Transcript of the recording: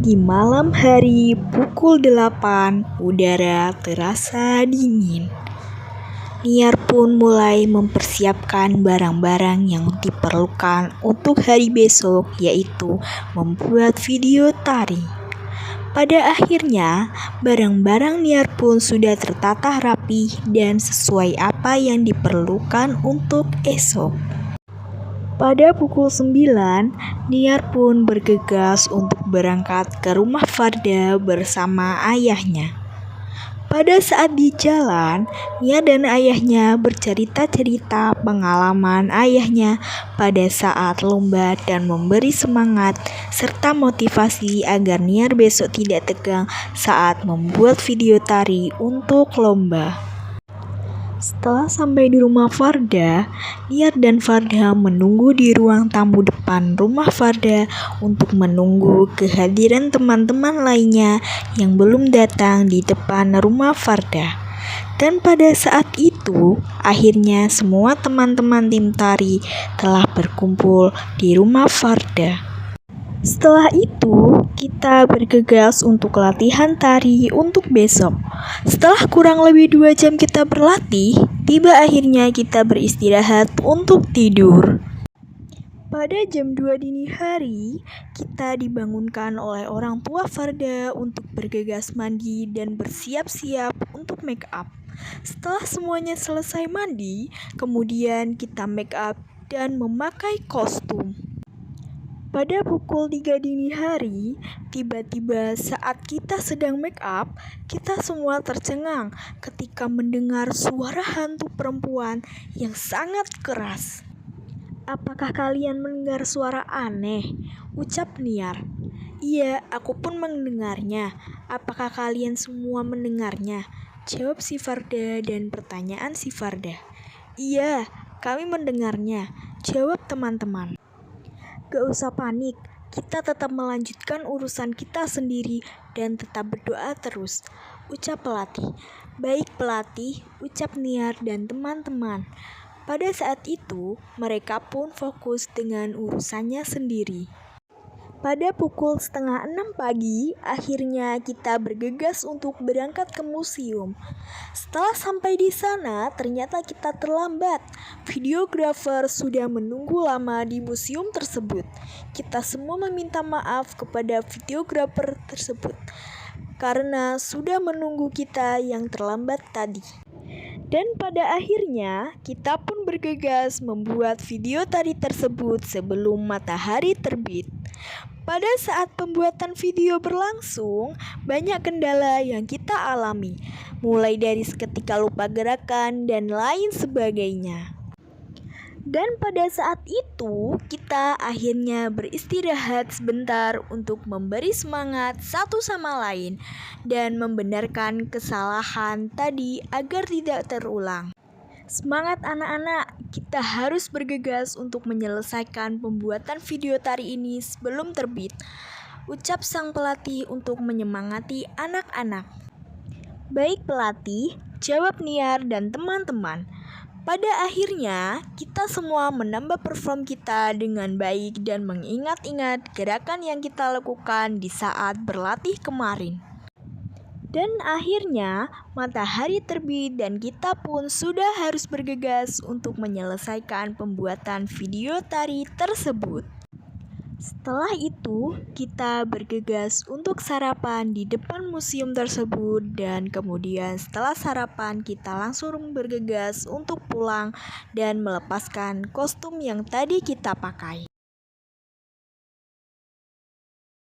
Di malam hari pukul 8, udara terasa dingin. Niar pun mulai mempersiapkan barang-barang yang diperlukan untuk hari besok, yaitu membuat video tari. Pada akhirnya, barang-barang Niar pun sudah tertata rapi dan sesuai apa yang diperlukan untuk esok. Pada pukul 9, Niar pun bergegas untuk berangkat ke rumah Farda bersama ayahnya. Pada saat di jalan, Niar dan ayahnya bercerita-cerita pengalaman ayahnya pada saat lomba dan memberi semangat serta motivasi agar Niar besok tidak tegang saat membuat video tari untuk lomba. Setelah sampai di rumah Farda, Niar dan Farda menunggu di ruang tamu depan rumah Farda untuk menunggu kehadiran teman-teman lainnya yang belum datang di depan rumah Farda. Dan pada saat itu, akhirnya semua teman-teman tim tari telah berkumpul di rumah Farda. Setelah itu, kita bergegas untuk latihan tari untuk besok. Setelah kurang lebih 2 jam kita berlatih, tiba akhirnya kita beristirahat untuk tidur. Pada jam 2 dini hari, kita dibangunkan oleh orang tua Farda untuk bergegas mandi dan bersiap-siap untuk make up. Setelah semuanya selesai mandi, kemudian kita make up dan memakai kostum. Pada pukul 3 dini hari, tiba-tiba saat kita sedang make up, kita semua tercengang ketika mendengar suara hantu perempuan yang sangat keras. "Apakah kalian mendengar suara aneh?" ucap Niar. "Iya, aku pun mendengarnya. Apakah kalian semua mendengarnya?" jawab si Farda dan pertanyaan si Farda. "Iya, kami mendengarnya," jawab teman-teman. "Gak usah panik, kita tetap melanjutkan urusan kita sendiri dan tetap berdoa terus," ucap pelatih. "Baik pelatih," ucap Niar dan teman-teman. Pada saat itu, mereka pun fokus dengan urusannya sendiri. Pada pukul 5:30 pagi, akhirnya kita bergegas untuk berangkat ke museum. Setelah sampai di sana, ternyata kita terlambat. Videografer sudah menunggu lama di museum tersebut. Kita semua meminta maaf kepada videografer tersebut karena sudah menunggu kita yang terlambat tadi. Dan pada akhirnya, kita pun bergegas membuat video tari tersebut sebelum matahari terbit. Pada saat pembuatan video berlangsung, banyak kendala yang kita alami, mulai dari seketika lupa gerakan dan lain sebagainya. Dan pada saat itu, kita akhirnya beristirahat sebentar untuk memberi semangat satu sama lain dan membenarkan kesalahan tadi agar tidak terulang. "Semangat anak-anak, kita harus bergegas untuk menyelesaikan pembuatan video tari ini sebelum terbit," ucap sang pelatih untuk menyemangati anak-anak. "Baik pelatih," jawab Niar dan teman-teman. Pada akhirnya, kita semua menambah perform kita dengan baik dan mengingat-ingat gerakan yang kita lakukan di saat berlatih kemarin. Dan akhirnya, matahari terbit dan kita pun sudah harus bergegas untuk menyelesaikan pembuatan video tari tersebut. Setelah itu, kita bergegas untuk sarapan di depan museum tersebut dan kemudian setelah sarapan kita langsung bergegas untuk pulang dan melepaskan kostum yang tadi kita pakai.